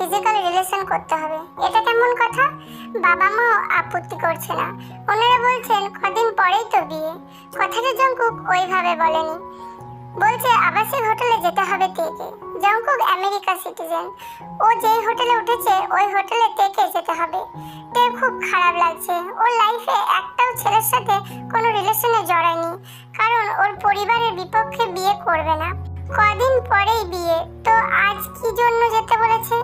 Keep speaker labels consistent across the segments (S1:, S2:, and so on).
S1: Physical relation করতে হবে। এটা কেমন কথা? বাবা মাও আপত্তি করছে না, ওনারা বলছেন কদিন পরেই তো বিয়ে। কথাটা জঙ্কুক ওইভাবে বলেনি, বলছে আবাসিক হোটেলে যেতে হবে তেকে। জঙ্কুক আমেরিকা সিটিজেন, ও যেই হোটেলে উঠেছে ওই হোটেলে তেকে যেতে হবে। তের খুব খারাপ লাগছে, ওর লাইফে একটাও ছেলের সাথে কোনো রিলেশনে জড়ায়নি, কারণ ওর পরিবারের বিপক্ষে বিয়ে করবে না। কদিন পরেই বিয়ে, তো আজ কি জন্য যেতে বলেছে?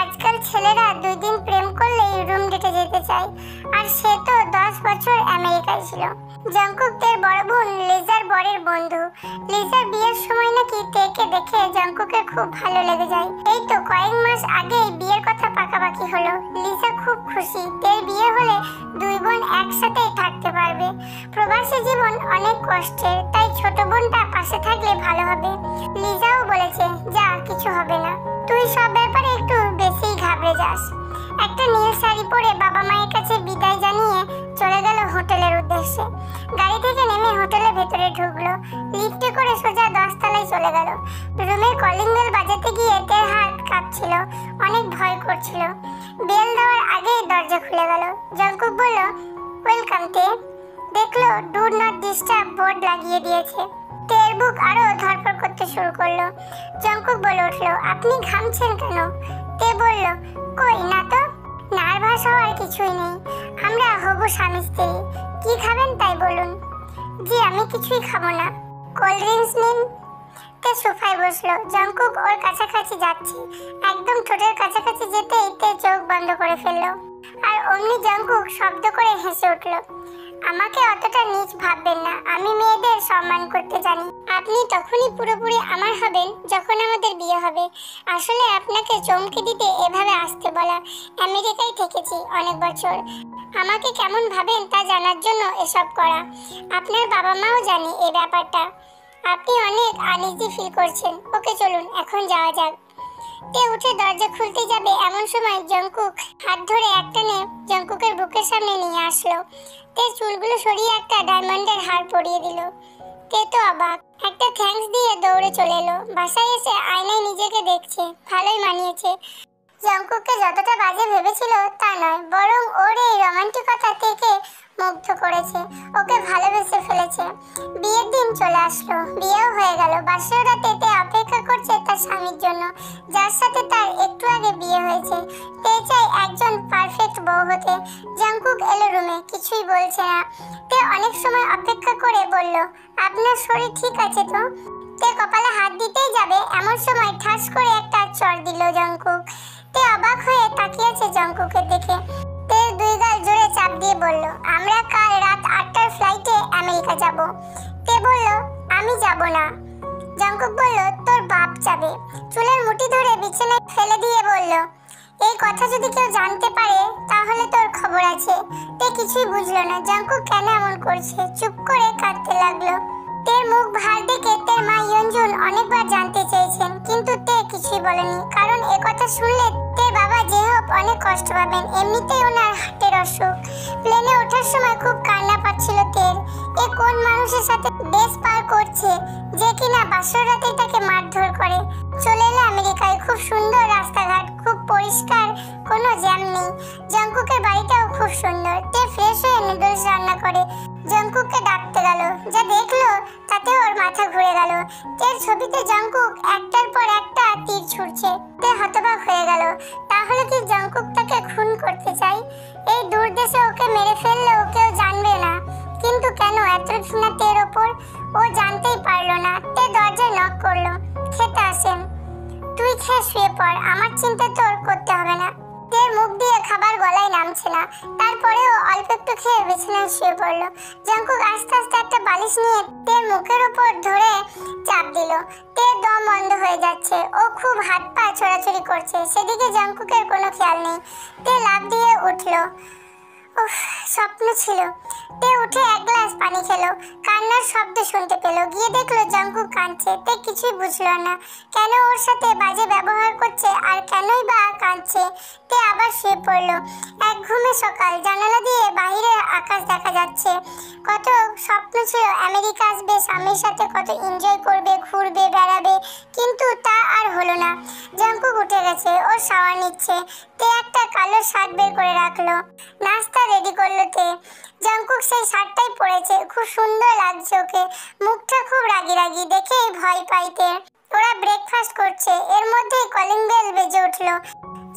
S1: আজকাল ছেলেরা 2 দিন প্রেম করলেই রুম ডেটে যেতে চায়, আর সে তো 10 বছর আমেরিকায় ছিল। জঙ্কুক তের বড় বোন লিজার বরের বন্ধু। লিজার বিয়ের সময় নাকি তেকে দেখে জঙ্কুকের খুব ভালো লেগে যায়। এই তো কয়েক মাস আগেই বিয়ের কথা পাকাপাকি হলো। লিজা খুব খুশি, তের বিয়ে হলে 2 বোন একসাথেই থাকতে পারবে। প্রবাসী জীবন অনেক কষ্টের, তাই ছোট বোনটা পাশে থাকলে ভালো হবে। লিজাও বলেছে যা, কিছু হবে না, তুই সব ব্যাপারে একটু বেশি ঘাবড়ে যাস। একটা নীল শাড়ি পরে বাবা মায়ের কাছে বিদায় জানিয়ে চলে গেল হোটেলের উদ্দেশ্যে। গাড়ি থেকে নেমে হোটেলের ভেতরে ঢুকলো, লিফটে করে সোজা 10 তলায় চলে গেল। রুমের কলিং বেল বাজাতে গিয়ে তের হাত কাঁপছিল, অনেক ভয় করছিল। বেল দেওয়ার আগেই দরজা খুলে গেল। জঙ্কুক বলল ওয়েলকাম তে। দেখলো ডু নট ডিস্টার্ব বোর্ড লাগিয়ে দিয়েছে। তের বুক আরো ধড়ফড় করতে শুরু করলো। জঙ্কুক বলে উঠলো আপনি ঘামছেন কেন? তে বলল কই না তো, নার্ভাস হওয়ার কিছুই নেই, আমরা হবু স্বামী স্ত্রী। কি খাবেন তাই বলুন। জি আমি কিছুই খাবো না, কোল্ড ড্রিঙ্কস নিন। তে সোফায় বসলো। জঙ্কুক ওর কাছাকাছি যাচ্ছে, একদম ঠোঁটের কাছাকাছি যেতেই তে চোখ বন্ধ করে ফেললো, আর অমনি জঙ্কুক শব্দ করে হেসে উঠলো। আমাকে অতটা নীচ ভাববেন না, আমি মেয়েদের সম্মান করতে জানি। আপনি তখনই পুরোপুরি আমার হবেন যখন আমাদের বিয়ে হবে। আসলে আপনাকে চমকে দিতে এভাবে আসতে বলা। আমেরিকায় থেকেছি অনেক বছর, আমাকে কেমন ভাবেন তা জানার জন্য এসব করা। আপনার বাবা মাও জানে এই ব্যাপারটা। আপনি অনেক আনইজি ফিল করছেন। ওকে চলুন এখন যাওয়া যাক। তে উঠে দরজা খুলতে যাবে এমন সময় জঙ্কুক হাত ধরে একটানে জঙ্কুকের বুকের সামনে নিয়ে আসলো। তে চুলগুলো সরিয়ে একটা ডায়মন্ডের হার পরিয়ে দিল। তে তো অবাক, একটা থ্যাঙ্কস দিয়ে দৌড়ে চলে এলো। বাসায় এসে আয়নায় নিজেকে দেখছে, ভালোই মানিয়েছে। জঙ্কুককে যতটা বাজে ভেবেছিল তা নয়, বরং ওর এই রোমান্টিকতা থেকে মুগ্ধ করেছে, ওকে ভালোবেসে ফেলেছে। বিয়ের দিন চলে আসলো, বিয়েও হয়ে গেল। বাসর রাতে তে অপেক্ষা করছে তার স্বামীর জন্য, যার সাথে তার একটু আগে বিয়ে হয়েছে। তে চায় একজন পারফেক্ট বউ হতে। জঙ্কুক এলো রুমে, কিছুই বলছে না। তে অনেক সময় অপেক্ষা করে বলল আপনার শরীর ঠিক আছে তো? তে কপালে হাত দিতেই যাবে এমন সময় ঠাস করে একটা চড় দিল জঙ্কুক। তে অবাক হয়ে তাকিয়ে আছে জঙ্কুকের দিকে। তে 2 গাল জোরে চাপ দিয়ে বলল আমরা কাল রাত 8টার ফ্লাইটে আমেরিকা যাব। তে বলল আমি যাব না। জঙ্কুক বলল তোর বাপ যাবে। চুলের মুঠি ধরে বিছানায় ফেলে দিয়ে বলল এই কথা যদি কেউ জানতে পারে তাহলে তোর খবর আছে। তে কিছুই বুঝলো না জঙ্কুক কেন এমন করছে, চুপ করে কাঁদতে লাগলো। তের মুখ ভার দেখে তের মা ইয়ঞ্জুন অনেকবার জানতে চেয়েছেন, কিন্তু তে কিছুই বলেনি, কারণ এ কথা শুনলে তের বাবা যেহোক অনেক কষ্ট পাবেন। এমনিতেই ওনার হার্টের অসুখ। প্লেনে ওঠার সময় খুব কান্না পাচ্ছিল তের। এ কোন মানুষের সাথে বেশ পার করছে যে কিনা বাসর রাতেই তাকে মারধর করে। চলে এলো আমেরিকায়, খুব সুন্দর রাস্তাঘাট, খুব পরিষ্কার, কোনো জ্যাম নেই। জঙ্কুকের বাড়িটাও খুব সুন্দর। তে ফ্রেশ হয়ে নুডলস রান্না করে জঙ্কুককে ডাকতে গেল, যা দেখলো তাতে ওর মাথা ঘুরে গেল। তের ছবিতে জঙ্কুক একটার পর একটা তীর ছুড়ছে। তে হতবাক হয়ে গেল, তাহলে কি জঙ্কুক তাকে খুন করতে চাই? এই দূর দেশে ওকে মেরে ফেললেও কেউ জানবে না, কিন্তু কেন এত ঘৃণা তের ওপর? ও জানতেই পারলো না। তে দরজায় নক করলো, খেতে আসেন। তুই খেয়ে শুয়ে পড়, আমার চিন্তা তোর করতে হবে না। তের মুখ দিয়ে খাবার গলায় নামছে না, তারপরেও অল্প একটু খেয়ে বিছানায় শুয়ে পড়লো। জঙ্কুক আস্তে আস্তে একটা বালিশ নিয়ে তের মুখের উপর ধরে চাপ দিল। তের দম বন্ধ হয়ে যাচ্ছে, ও খুব হাত পা ছোড়াছুড়ি করছে, সেদিকে জঙ্কুকের কোনো খেয়াল নেই। তে লাফ দিয়ে উঠলো। উফ, স্বপ্ন ছিল। তে উঠে 1 গ্লাস পানি খেলো, কান্নার শব্দ শুনতে পেল। গিয়ে দেখলো জঙ্কুক কাঁদছে। তে কিছুই বুঝলো না, কেন ওর সাথে বাজে ব্যবহার করছে আর কেনই বা কাঁদছে। তে আবার শুয়ে পড়লো। 1 নির্ঘুমে সকাল, জানালা দিয়ে বাইরের আকাশ দেখা যাচ্ছে। কত স্বপ্ন ছিল, আমেরিকা আসবে, স্বামীর সাথে কত এনজয় করবে, ঘুরবে, বেড়াবে, কিন্তু তা আর হলো না। জাঙ্কুক উঠে গেছে, ও শাওয়ার নিচ্ছে। তে একটা কালো শার্ট বের করে রাখলো। নাস্তা রেডি করলো তে। জাঙ্কুক সেই শার্টটাই পরেছে, খুব সুন্দর লাগছে ওকে। মুখটা খুব রাগি রাগি, দেখে ভয় পাইতে। ওরা ব্রেকফাস্ট করছে, এর মধ্যেই কলিং বেল বেজে উঠলো।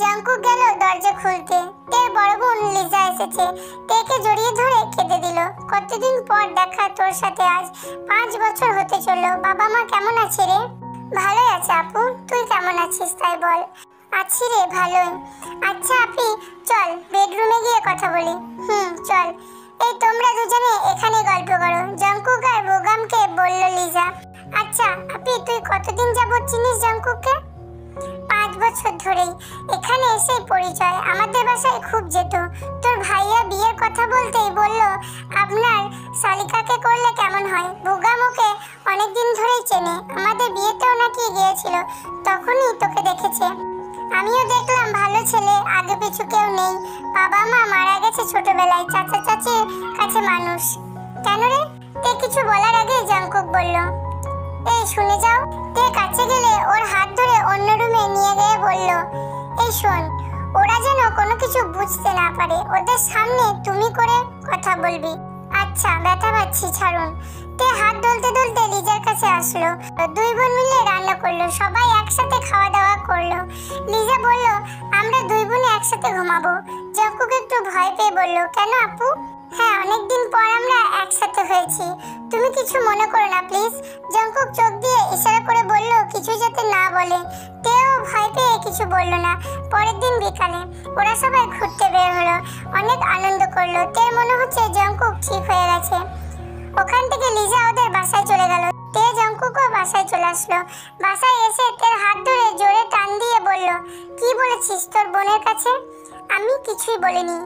S1: জাঙ্কুক গেল দরজা খুলতে। তের বড় বোন লিজা এসেছে। তেকে জড়িয়ে ধরে কেঁদে দিল। কতদিন পর দেখা তোর সাথে আজ, 5 বছর হতে চললো। বাবা মা কেমন আছে রে? ভালোই আছে আপু, তুই কেমন আছিস তাই বল। আছি রে, ভালোই। আচ্ছা আপি, চল বেডরুমে গিয়ে কথা বলি। চল। এই তোমরা দুজনে এখানে গল্প করো, জাঙ্কুক আর বোগামকে বলল লিজা। আচ্ছা আপি, তুই কতদিন যাবত চিনিস জাঙ্কুককে? 5 বছর ধরেই। এখানে এসেই পরিচয়, আমাদের বাসায় খুব যেত। তোর ভাইয়া বিয়ের কথা বলতেই বলল আপনার শালিকাকে করলে কেমন হয়। বোগাম ওকে অনেকদিন ধরেই চেনে, আমাদের বিয়েতেও নাকি গিয়েছিল, তখনই তোকে দেখেছে। আমিও দেখলাম ভালো ছেলে, আগে পিছু কেউ নেই। বাবা মা মারা গেছে ছোটবেলায়, চাচা চাচির কাছে মানুষ। কেন রে? তে কিছু বলার আগে জাঙ্কুক বলল, এই শুনে যাও। তে কাছে গেলে ওর হাত ধরে অন্য রুমে নিয়ে গিয়ে বলল, এই শোন, ওরা যেন কোনো কিছু বুঝতে না পারে, ওদের সামনে তুমি করে কথা বলবি। আচ্ছা, ব্যথা পাচ্ছি, ছাড়ুন। তে হাত ডলতে ডলতে লিজার কাছে আসলো। 2 বোন মিলে রান্না করলো, সবাই একসাথে খাওয়া দাওয়া করলো। লিজা বলল, আমরা 2 বোনে একসাথে ঘুমাবো। জাঙ্কুক একটু ভয় পেয়ে বলল, কেন আপু? হ্যাঁ, অনেকদিন পর আমরা একসাথে হয়েছি, তুমি কিছু মনে করো না প্লিজ। জাঙ্কুক চোখ দিয়ে ইশারা করে বলল কিছু যাতে না বলে। তেও ভয় পেয়ে কিছু বলল না। পরের দিন বিকালে ওরা সবাই ঘুরতে বের হলো, অনেক আনন্দ করলো। তের মনে হচ্ছে জাঙ্কুক ঠিক হয়ে গেছে। ওখান থেকে লিজা ওদের বাসায় চলে গেল। তে জাঙ্কুকও বাসায় চলে আসলো। বাসায় এসে তের হাত ধরে জোরে টান দিয়ে বলল, কি বলেছিস তোর বোনের কাছে? আমি কিছুই বলিনি,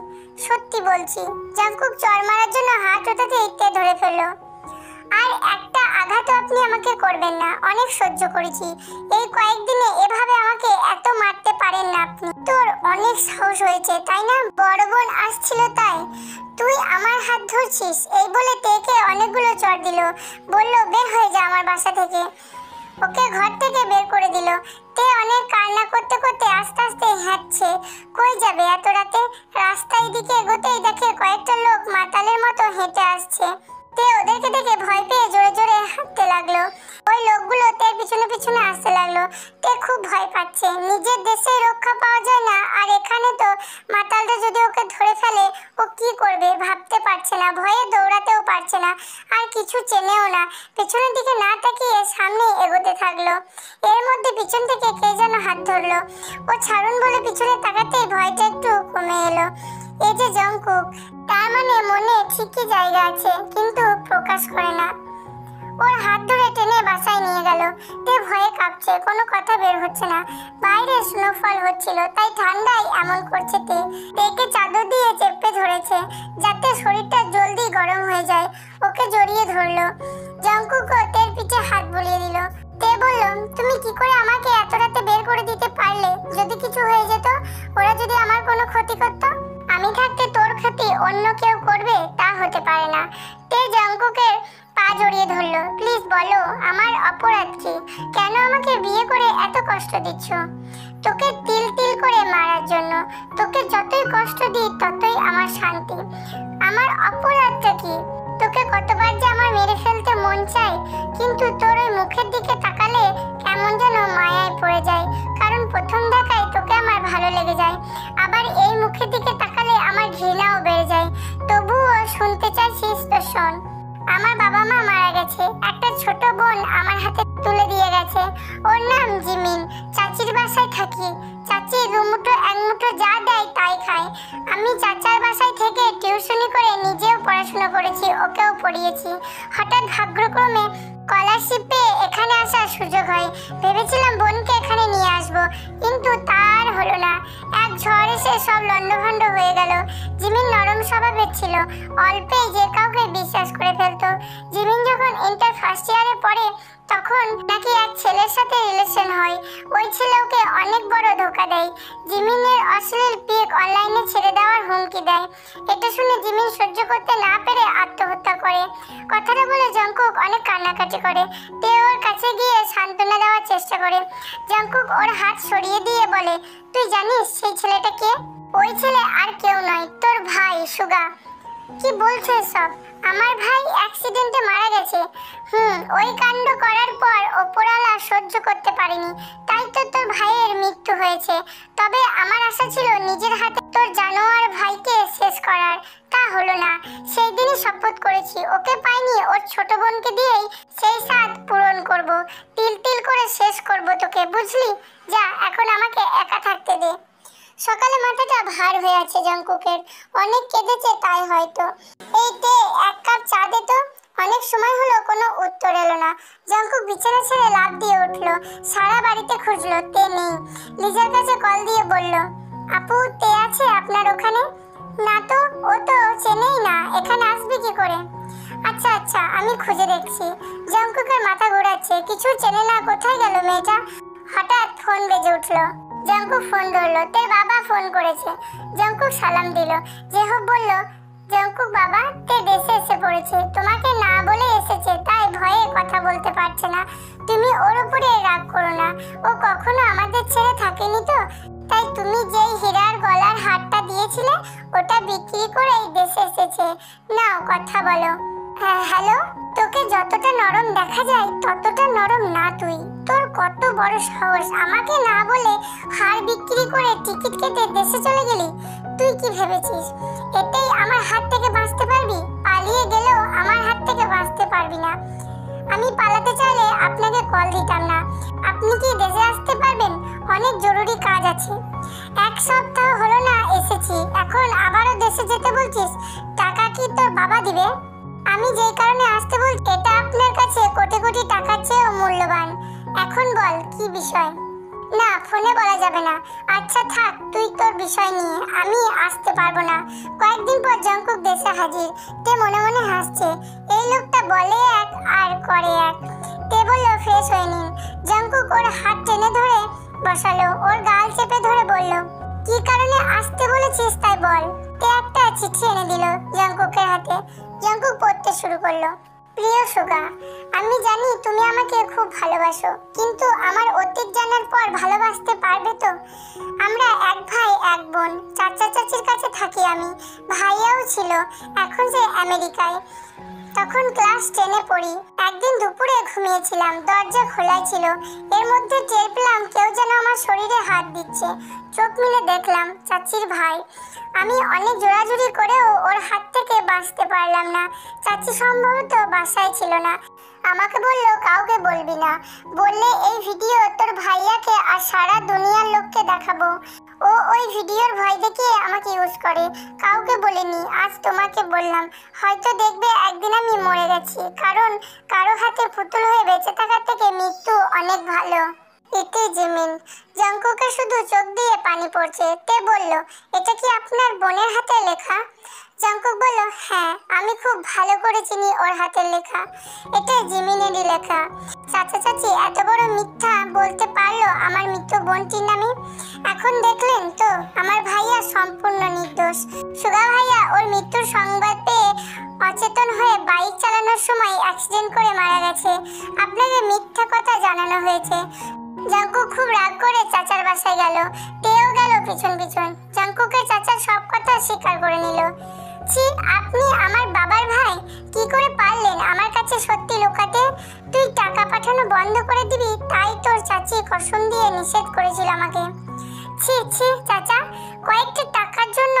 S1: সত্যি বলছি। জাঙ্কুক চড় মারার জন্য হাত ওঠাতেই তে ধরে ফেললো। আর একটা আঘাত আপনি আমাকে করবেন না, অনেক সহ্য করেছি। এই কয়েকদিনে এভাবে আমাকে এত মারতে পারেন না আপনি। তোর অনেক সাহস হয়েছে তাই না? বড় বোন আসছিল তাই তুই আমার হাত ধরছিস? এই বলে তেকে অনেকগুলো চড় দিল। বলল, বের হয়ে যা আমার বাসা থেকে। ওকে ঘর থেকে বের করে দিল। তে অনেক কান্না করতে করতে আস্তে আস্তে হাঁটছে। কই যাবে এত রাতে? রাস্তায় দিকে এগোতেই দেখে কয়েকটা লোক মাতালের মতো হেঁটে আসছে। তে ওদেরকে দেখে ভয় পেয়ে জোরে জোরে হাঁটতে লাগলো। ওই লোকগুলো তের পিছনে পিছনে আসতে লাগলো। তে খুব ভয় পাচ্ছে, নিজের দেশে রক্ষা পাওয়া যায় না, আর এখানে তো মাতালটা যদি ওকে ধরে ফেলে ও কি করবে ভাবতে পারছে না, ভয়ে দৌড়াতেও পারছে না, আর কিছু চেনেও না। পেছনের দিকে না তাকিয়ে সামনে এগোতে থাকলো। এর মধ্যে পিছন থেকে কে যেন হাত ধরলো। ও ছাড়ুন বলে পিছনে তাকাতেই ভয়টা একটু কমে এলো। এই যে জাঙ্কুক, তার মানে মনে ঠিকই জায়গা আছে, কিন্তু প্রকাশ করে না। ওর হাত ধরে টেনে বাসায় নিয়ে গেল। তে ভয়ে কাঁপছে, কোনো কথা বের হচ্ছে না। বাইরে স্নোফল হচ্ছিল, তাই ঠান্ডায় এমন করছে। তেকে চাদর দিয়ে চেপে ধরেছে যাতে শরীরটা জলদি গরম হয়ে যায়। ওকে জড়িয়ে ধরলো। জাঙ্কুকও তের পিঠে হাত বুলিয়ে দিল। তে বলল, তুমি কি করে আমাকে এত রাতে বের করে দিতে পারলে? যদি কিছু হয়ে যেত, ওরা যদি আমার কোনো ক্ষতি করতো? আমি থাকতে তোর ক্ষতি অন্য কেউ করবে তা হতে পারে না। তে জাঙ্কুকের পা জড়িয়ে ধরলো। প্লিজ বলো, আমার অপরাধ কি? কেন আমাকে বিয়ে করে এত কষ্ট দিচ্ছ? তোকে তিল তিল করে মারার জন্য। তোকে যতই কষ্ট দিই ততই আমার শান্তি। আমার অপরাধটা কি? তোকে কতবার যে আমার মেরে ফেলতে মন চায়, কিন্তু তোর ওই মুখের দিকে তাকালে কেমন যেন মায়ায় পড়ে যায়। কারণ প্রথম দেখায় তোকে আমার ভালো লেগে যায়, আবার এই মুখের দিকে তাকালে আমার ঘৃণাও বেড়ে যায়। তবুও শুনতে চাইছিস তো শোন। আমার বাবা মা মারা গেছে, একটা ছোট বোন আমার হাতে তুলে দিয়ে গেছে। ওর নাম জিমিন। চাচির বাসায় থাকি। চাচি দুমুঠো এক মুঠো যা দেয় তাই খায়। আমি চাচার বাসায় থেকে টিউশনি করে নিজেও পড়াশোনা করেছি, ওকেও পড়িয়েছি। হঠাৎ ভাগ্যক্রমে স্কলারশিপ পেয়ে এখানে আসার সুযোগ হয়। ভেবেছিলাম বোনকে এখানে নিয়ে আসবো, কিন্তু তার হলো না। এক ঝড় এসে সব লন্ডভন্ড হয়ে গেল। জিমিন নরম স্বভাবের ছিল, অল্পেই যে কাউকে বিশ্বাস করে ফেলতো। জিমিন যখন ইন্টার ফার্স্ট ইয়ারে পড়ে তখন নাকি এক ছেলের সাথে রিলেশন হয়। ওই ছেলে ওকে অনেক বড় ধোঁকা দেয়, জিমিনের অশ্লীল পিক অনলাইনে ছেড়ে দেওয়ার হুমকি দেয়। এটা শুনে জিমিন সহ্য করতে না পেরে আত্মহত্যা করে। কথাটা বলে জংকুক অনেক কান্নাকাটি করে। তে ওর কাছে গিয়ে সান্ত্বনা দেওয়ার চেষ্টা করে। জংকুক ওর হাত সরিয়ে দিয়ে বলে, তুই জানিস সেই ছেলেটা কে? ওই ছেলে আর কেউ নয়, তোর ভাই সুগা। কি বলছো এসব? আমার ভাই অ্যাক্সিডেন্টে মারা গেছে। ওই কাণ্ড করার পর ওপরওয়ালা সহ্য করতে পারেনি, তাই তো তোর ভাইয়ের মৃত্যু হয়েছে। তবে আমার আশা ছিল নিজের হাতে তোর জানোয়ার ভাইকে শেষ করার, তা হলো না। সেই দিনই শপথ করেছি ওকে পাইনি ওর ছোট বোনকে দিয়েই সেই স্বাদ পূরণ করব। তিল তিল করে শেষ করব তোকে, বুঝলি? যা, এখন আমাকে একা থাকতে দে। সকালে মাথাটা ভার হয়ে আছে জংকুকের, অনেক কেঁদেছে তাই হয়তো। এই তে এক কাপ চা দে তো। অনেক সময় হলো কোনো উত্তর এলো না। জংকুক বিছানা ছেড়ে লাফ দিয়ে উঠলো, সারা বাড়িতে খুঁজলো, তে নেই। লিজার কাছে কল দিয়ে বলল, আপু তে আছে আপনার ওখানে? না তো, ও তো চেনেই না, এখানে আসবে কি করে? আচ্ছা আচ্ছা, আমি খুঁজে দেখছি। জংকুকের মাথা ঘোরাচ্ছে, কিছু চেনে না, কোথায় গেল মেয়েটা? হঠাৎ ফোন বেজে উঠলো। জংকুক ফোন ধরলো, তোর বাবা ফোন করেছে। জংকুক সালাম দিল। জেহব বলল, জংকুক বাবা, তে দেশে এসে পড়েছে, তোমাকে না বলে এসেছে, তাই ভয়ে কথা বলতে পারছে না। তুমি ওর উপরে রাগ করো না, ও কখনো আমাদের ছেড়ে থাকেনি তো, তাই তুমি যেই হীরার গলার হারটা দিয়েছিলে ওটা বিক্রি করেই দেশে এসেছে। নাও কথা বলো। হ্যাঁ হ্যালো, তোকে যতটা নরম দেখা যায় ততটা নরম না তুই। তোর কত বড় সাহস, আমাকে না বলে হার বিক্রি করে টিকিট কেটে দেশে চলে গেলি? তুই কি ভেবেছিস এতেই আমার হাত থেকে বাঁচতে পারবি? পালিয়ে গেলেও আমার হাত থেকে বাঁচতে পারবি না। আমি পালাতে চাইলে আপনাকে কল দিতাম না। আপনি কি দেশে আসতে পারবেন? অনেক জরুরি কাজ আছে। এক সপ্তাহ হলো না এসেছি, এখন আবারও দেশে যেতে বলছিস? টাকা কি তোর বাবা দিবে? আমি যেই কারণে আসতে বলছি এটা আপনার কাছে কোটি কোটি টাকার চেয়েও মূল্যবান। এখন বল কি বিষয়? না, ফোনে বলা যাবে না। আচ্ছা থাক, তুই তোর বিষয় নিয়ে, আমি আসতে পারবো না। কয়েকদিন পর জংকুক দেশে হাজির। তে মনে মনে হাসছে, এই লোকটা বলে এক আর করে এক। তে বলল, ফ্রেশ হয়ে নিন। জংকুক ওর হাত টেনে ধরে বসালো, ওর গাল চেপে ধরে বলল, কি কারণে আসতে বলেছিস তাই বল। তে একটা চিঠি এনে দিল জংকুকের হাতে। জংকুক পড়তে শুরু করলো, প্রিয় সুগা, আমি জানি তুমি আমাকে খুব ভালোবাসো, কিন্তু আমার অতীত জানার পর ভালোবাসতে পারবে তো? আমরা এক ভাই এক বোন, চাচা চাচির কাছে থাকি আমি। ভাইয়াও ছিল, এখন সে আমেরিকায়। তখন ক্লাস 10-এ পড়ি। একদিন দুপুরে ঘুমিয়েছিলাম, দরজা খোলাই ছিল। এর মধ্যে টের পেলাম কেউ যেন আমার শরীরে হাত দিচ্ছে। চোখ মিলে দেখলাম চাচির ভাই। আমি অনেক জোরাজুরি করেও ওর হাত থেকে বাঁচতে পারলাম না। চাচি সম্ভবত বাসায় ছিল না। আমাকে বলল, কাউকে বলবি না, বললে এই ভিডিও তোর ভাইয়াকে আর সারা দুনিয়ার লোককে দেখাবো। ও ওই ভিডিওর ভয় দেখিয়ে আমাকে ইউজ করে। কাউকে বলিনি, আজ তোমাকে বললাম। হয়তো দেখবে একদিন আমি মরে গেছি, কারণ কারো হাতে পুতুল হয়ে বেঁচে থাকার থেকে মৃত্যু অনেক ভালো। ইতি জিমিন। জংকুকের শুধু চোখ দিয়ে পানি পড়ছে। তে বলল, এটা কি আপনার বোনের হাতে লেখা? জংকুক বলল, হ্যাঁ, আমি খুব ভালো করে চিনি ওর হাতের লেখা। এটা জিমিনেরই লেখা। চাচা চাচি এত বড় মিথ্যা বলতে পারলো আমার মৃত বোনটির নামে? এখন দেখলেন তো আমার ভাইয়া সম্পূর্ণ নির্দোষ। সুগা ভাইয়া ওর মৃত্যুর সংবাদ পেয়ে অচেতন হয়ে বাইক চালানোর সময় অ্যাক্সিডেন্ট করে মারা গেছে। আপনাকে মিথ্যা কথা জানানো হয়েছে। জংকুক খুব রাগ করে চাচার বাসায় গেল। তেও গেল পিছন পিছন। জংকুকের চাচা সব কথা স্বীকার করে নিল। ছি, আপনি আমার বাবার ভাই, কি করে পারলেন আমার কাছে সত্যি লুকাতে? তুই টাকা পাঠানো বন্ধ করে দিবি, তাই তোর চাচি কসম দিয়ে নিষেধ করেছিল আমাকে। ছি ছি চাচা, কয়েকটা টাকার জন্য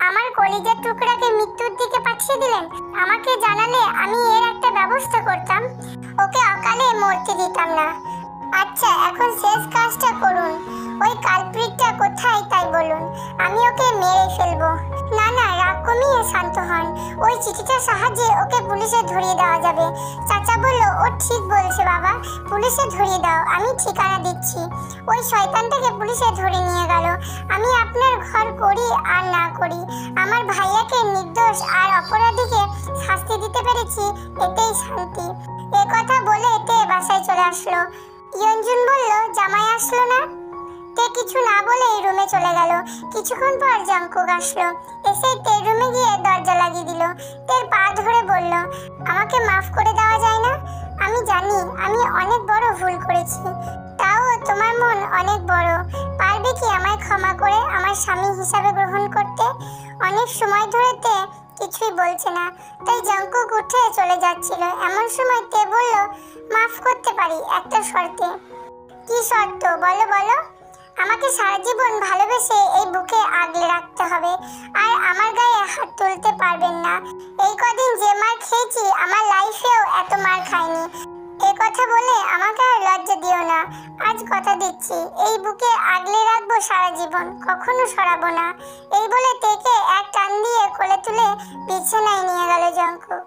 S1: আমার কলিজার টুকরাকে মৃত্যুর দিকে পাঠিয়ে দিলেন। আমাকে জানালে আমি এর একটা ব্যবস্থা করতাম, ওকে অকালে মরতে দিতাম না। আচ্ছা, এখন শেষ কাজটা করুন। ওই কালপ্রিটটা কোথায় তাই বলুন, আমি ওকে মেরে ফেলবো। না না, রাগ কমিয়ে শান্ত হন। ওই চিঠিটার সাহায্যে ওকে পুলিশে ধরিয়ে দেওয়া যাবে। চাচা বলল, ও ঠিক বলছে বাবা, পুলিশে ধরিয়ে দাও, আমি ঠিকানা দিচ্ছি। ওই শয়তানটাকে পুলিশে ধরে নিয়ে গেল। আমি আপনার ঘর করি আর না করি, আমার ভাইয়াকে নির্দোষ আর অপরাধীকে শাস্তি দিতে পেরেছি, এতেই শান্তি। এ কথা বলে তে বাসায় চলে আসলো। ইয়ঞ্জুন বলল, জামাই আসলো না? তে কিছু না বলেই রুমে চলে গেল। কিছুক্ষণ পর জঙ্কুক আসলো, এসে তের রুমে গিয়ে দরজা লাগিয়ে দিল। তের পা ধরে বলল, আমাকে মাফ করে দেওয়া যায় না? আমি জানি আমি অনেক বড় ভুল করেছি, তাও তোমার মন অনেক বড়। পারবে কি আমায় ক্ষমা করে আমার স্বামী হিসাবে গ্রহণ করতে? অনেক সময় ধরে তে কিছুই বলছে না, তাই জঙ্কুক উঠে চলে যাচ্ছিল। এমন সময় তে বলল, মাফ করতে পারি একটা শর্তে। কি শর্ত? বলো বলো। আমাকে সারা জীবন ভালোবেসে এই বুকে আগলে রাখতে হবে, আর আমার গায়ে হাত তুলতে পারবেন না। এই কদিন যে মার খেয়েছি আমার লাইফেও এত মার খাইনি। এই কথা বলে আমাকে আর লজ্জা দিও না। আজ কথা দিচ্ছি এই বুকে আগলে রাখবো সারা জীবন, কখনো সরাবো না। এই বলে তেকে এক টান দিয়ে কোলে তুলে বিছানায় নিয়ে গেল জঙ্কুক।